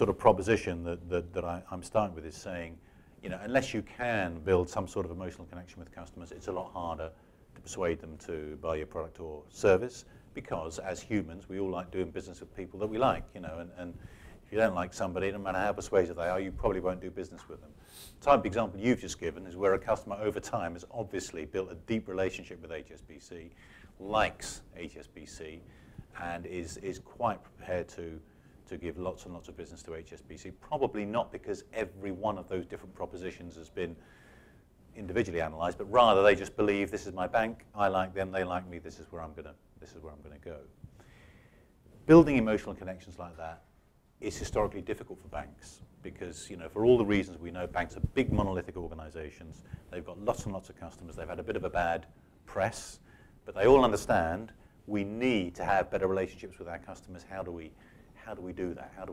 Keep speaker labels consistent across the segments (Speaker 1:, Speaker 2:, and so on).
Speaker 1: sort of proposition that I'm starting with is saying, unless you can build some sort of emotional connection with customers, it's a lot harder to persuade them to buy your product or service, because as humans, we all like doing business with people that we like, and if you don't like somebody, no matter how persuasive they are, you probably won't do business with them. The type of example you've just given is where a customer over time has obviously built a deep relationship with HSBC, likes HSBC, and is quite prepared to give lots and lots of business to HSBC, probably not because every one of those different propositions has been individually analysed, but rather they just believe this is my bank, I like them, they like me, this is where I'm gonna go. Building emotional connections like that is historically difficult for banks because, for all the reasons we know, banks are big monolithic organisations. They've got lots and lots of customers. They've had a bit of a bad press, but they all understand we need to have better relationships with our customers. How do we do that? How do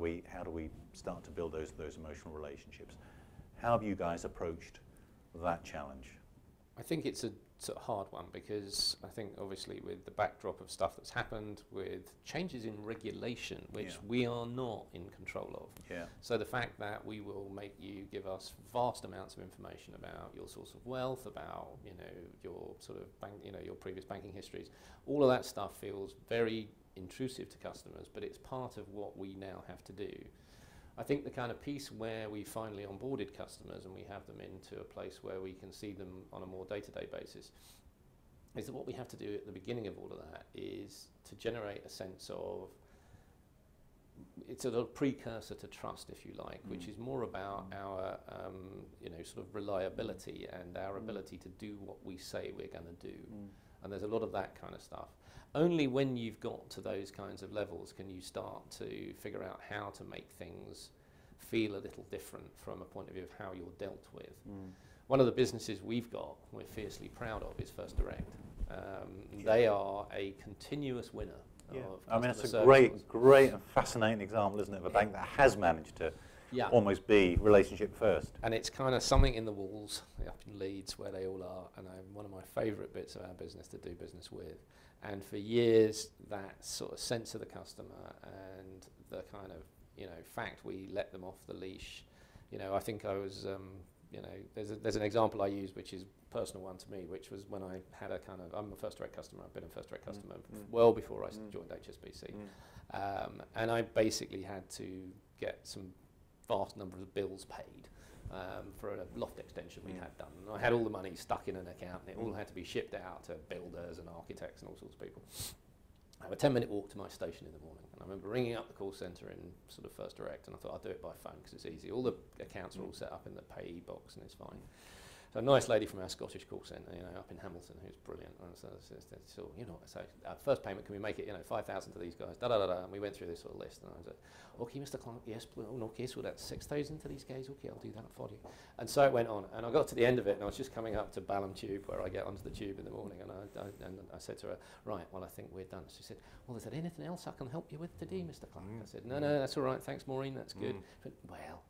Speaker 1: we start to build those emotional relationships? How have you guys approached that challenge?
Speaker 2: I think it's a sort of hard one because I think obviously with the backdrop of stuff that's happened with changes in regulation, which we are not in control of.
Speaker 1: Yeah.
Speaker 2: So the fact that we will make you give us vast amounts of information about your source of wealth, about your sort of bank, your previous banking histories, all of that stuff feels very intrusive to customers, but it's part of what we now have to do. I think the kind of piece where we finally onboarded customers and we have them into a place where we can see them on a more day-to-day basis is that what we have to do at the beginning of all of that is to generate a sense of, it's a little precursor to trust, if you like, which is more about our sort of reliability and our ability to do what we say we're going to do. And there's a lot of that kind of stuff. Only when you've got to those kinds of levels can you start to figure out how to make things feel a little different from a point of view of how you're dealt with. One of the businesses we're fiercely proud of is First Direct. They are a continuous winner of
Speaker 1: I mean, it's a great and fascinating example, isn't it, of a bank that has managed to almost be relationship first.
Speaker 2: And it's kind of something in the walls up in Leeds where they all are, and one of my favourite bits of our business to do business with. And for years, that sort of sense of the customer and the kind of, fact we let them off the leash. I think I was, there's an example I use which is a personal one to me, which was when I had I'm a First Direct customer. I've been a First Direct customer well before I joined HSBC. And I basically had to get some vast number of bills paid for a loft extension we had done. And I had all the money stuck in an account and it all had to be shipped out to builders and architects and all sorts of people. I have a 10-minute walk to my station in the morning, and I remember ringing up the call centre in sort of First Direct, and I thought I'll do it by phone because it's easy. All the accounts are all set up in the payee box and it's fine. So a nice lady from our Scottish call centre, up in Hamilton, who's brilliant. And so our first payment, can we make it, 5,000 to these guys? And we went through this sort of list, and I was like, okay, Mr. Clarke, yes, okay, so that's 6,000 to these guys. Okay, I'll do that for you. And so it went on, and I got to the end of it, and I was just coming up to Balham Tube, where I get onto the tube in the morning, and I said to her, right, well, I think we're done. She said, well, is there anything else I can help you with today, Mr. Clarke? I said, no, that's all right, thanks, Maureen, that's good. But, well,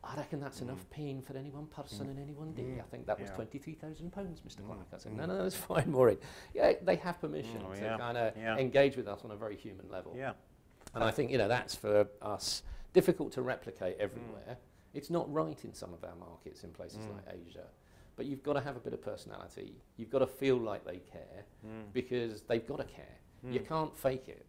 Speaker 2: I reckon that's enough pain for any one person in any one day. I think that was £23,000, Mr. Clarke. I said, no, that's fine, Maureen. Yeah, they have permission to kind of engage with us on a very human level. Yeah. And I think, that's for us difficult to replicate everywhere. It's not right in some of our markets in places like Asia. But you've got to have a bit of personality. You've got to feel like they care because they've got to care. You can't fake it.